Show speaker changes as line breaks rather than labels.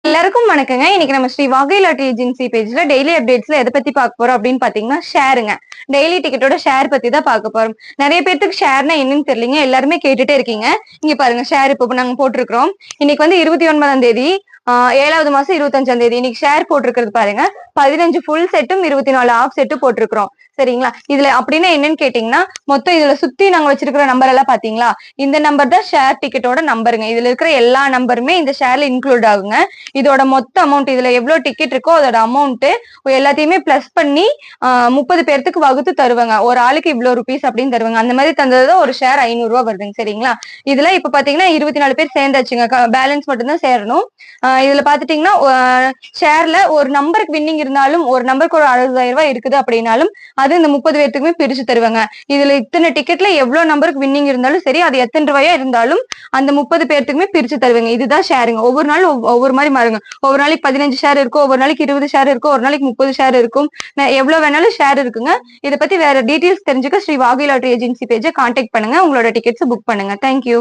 எல்லாருக்கும் வணக்கங்க. இன்னைக்கு நம்ம ஸ்ரீ வாகை லாட்டரி ஏஜென்சி பேஜ்ல டெய்லி அப்டேட்ஸ்ல எதை பத்தி பார்க்க போறோம் அப்படின்னு பாத்தீங்கன்னா ஷேருங்க. டெய்லி டிக்கெட்டோட ஷேர் பத்தி தான் பார்க்க போறோம். நிறைய பேருக்கு ஷேர்னா என்னன்னு தெரியலங்க. எல்லாருமே கேட்டுட்டே இருக்கீங்க. இங்க பாருங்க ஷேர் இப்போ நாங்க போட்டிருக்கிறோம். இன்னைக்கு வந்து 29ஆம் தேதி 7வது மாசம் 25ஆம் தேதி. இன்னைக்கு ஷேர் போட்டிருக்கிறது பாருங்க. 15 ஃபுல் செட்டும் 24 ஆஃப் செட்டும் போட்டிருக்கிறோம். சரிங்களா? இதுல அப்படின்னா என்னன்னு கேட்டீங்கன்னா, மொத்தம் இதுல சுத்தி நாங்க வச்சிருக்கிற நம்பர் எல்லாம் பாத்தீங்களா? இந்த நம்பர் தான் ஷேர் டிக்கெட்டோட நம்பருங்க. இதுல இருக்கிற எல்லா நம்பருமே இந்த ஷேர்ல இன்க்ளூட் ஆகுங்க. இதோட மொத்த அமௌண்ட் இதுல எவ்வளவு டிக்கெட் இருக்கோ அதோட அமௌண்ட் எல்லாத்தையுமே பிளஸ் பண்ணி 30 பேர்த்துக்கு வகுத்து தருவாங்க. ஒரு ஆளுக்கு இவ்வளவு ருபீஸ் அப்படின்னு தருவாங்க. அந்த மாதிரி தந்ததுதான் ஒரு ஷேர் 500 ரூபாய் வருதுங்க. சரிங்களா? இதுல இப்ப பாத்தீங்கன்னா 24 பேர் சேர்ந்தாச்சுங்க. பேலன்ஸ் மட்டும் தான் சேரணும். இதுல பாத்துட்டீங்கன்னா ஷேர்ல ஒரு நம்பருக்கு வின்னிங் இருந்தாலும் ஒரு நம்பருக்கு ஒரு 60,000 ரூபாய் இருக்குது அப்படின்னாலும் அது இந்த 30 பேர்த்துக்குமே பிரிச்சு தருவாங்க. இதுல இத்தனை டிக்கெட்ல எவ்வளவு நம்பருக்கு வின்னிங் இருந்தாலும் சரி, அது எத்தனை ரூபாயா இருந்தாலும் அந்த 30 பேர்த்துக்குமே பிரிச்சு தருவாங்க. இதுதான் ஷேருங்க. ஒவ்வொரு நாளும் ஒவ்வொரு மாதிரி மாறுங்க. ஒவ்வொரு நாளைக்கு 15 ஷேர் இருக்கும், ஒவ்வொரு நாளைக்கு 20 ஷேர் இருக்கும், ஒரு நாளைக்கு 30 ஷேர் இருக்கும். எவ்வளவு வேணாலும் ஷேர் இருக்குங்க. இதை பத்தி வேற டீடைல்ஸ் தெரிஞ்சுக்க ஸ்ரீ வாகை லாட்டரி ஏஜென்சி பேஜை கான்டாக்ட் பண்ணுங்க. உங்களோட டிக்கெட்ஸ் புக் பண்ணுங்க. தேங்க்யூ.